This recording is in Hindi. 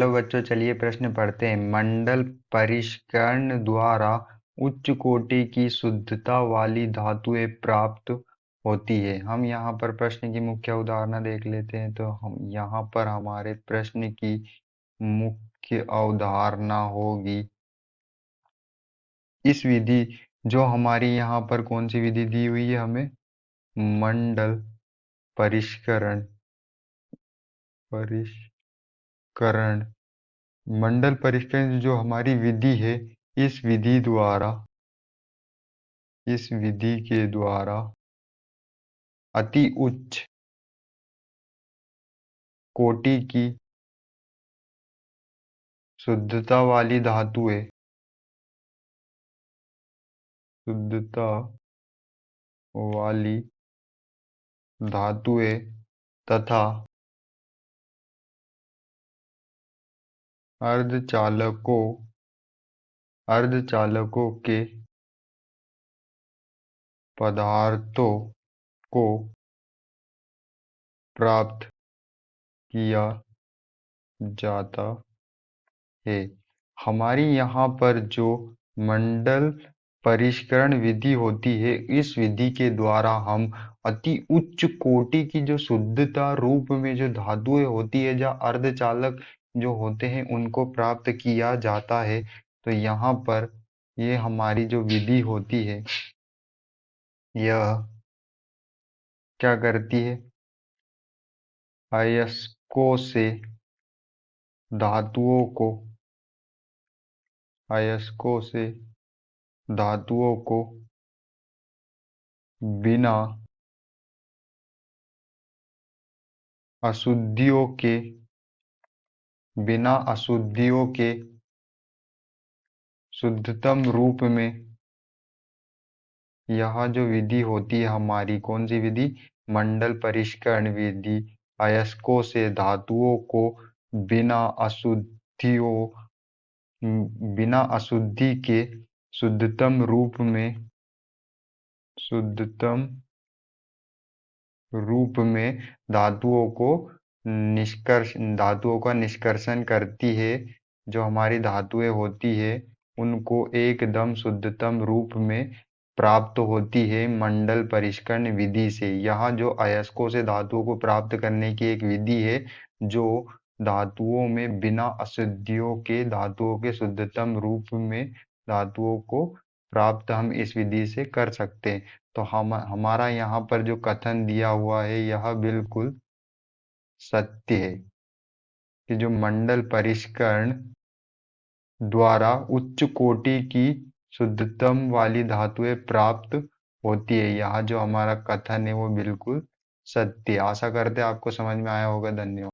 हेलो बच्चों, चलिए प्रश्न पढ़ते हैं। मंडल परिष्करण द्वारा उच्च कोटि की शुद्धता वाली धातुएं प्राप्त होती है। हम यहाँ पर प्रश्न की मुख्य अवधारणा देख लेते हैं। तो हम यहाँ पर हमारे प्रश्न की मुख्य अवधारणा होगी इस विधि, जो हमारी यहाँ पर कौन सी विधि दी हुई है हमें, मंडल परिष्करण। परिष्करण मंडल परिष्करण जो हमारी विधि है, इस विधि द्वारा, इस विधि के द्वारा अति उच्च कोटि की शुद्धता वाली धातुएं, शुद्धता वाली धातुएं तथा अर्धचालकों अर्धचालकों के पदार्थों को प्राप्त किया जाता है। हमारी यहाँ पर जो मंडल परिष्करण विधि होती है, इस विधि के द्वारा हम अति उच्च कोटि की जो शुद्धता रूप में जो धातुएं होती है, या अर्धचालक जो होते हैं, उनको प्राप्त किया जाता है। तो यहाँ पर ये हमारी जो विधि होती है, यह क्या करती है, अयस्कों से धातुओं को अयस्कों से धातुओं को बिना अशुद्धियों के शुद्धतम रूप में, यह जो विधि होती है हमारी, कौन सी विधि, मंडल परिष्करण विधि, अयस्कों से धातुओं को बिना अशुद्धियों बिना अशुद्धि के शुद्धतम रूप में शुद्धतम रूप में धातुओं का निष्कर्षण करती है। जो हमारी धातुएं होती है, उनको एकदम शुद्धतम रूप में प्राप्त होती है मंडल परिष्करण विधि से। यहाँ जो अयस्कों से धातुओं को प्राप्त करने की एक विधि है, जो धातुओं में बिना अशुद्धियों के धातुओं के शुद्धतम रूप में धातुओं को प्राप्त हम इस विधि से कर सकते हैं। तो हमारा यहाँ पर जो कथन दिया हुआ है, यह बिल्कुल सत्य है कि जो मंडल परिष्करण द्वारा उच्च कोटि की शुद्धतम वाली धातुएं प्राप्त होती है, यहाँ जो हमारा कथन है वो बिल्कुल सत्य है। आशा करते हैं आपको समझ में आया होगा। धन्यवाद।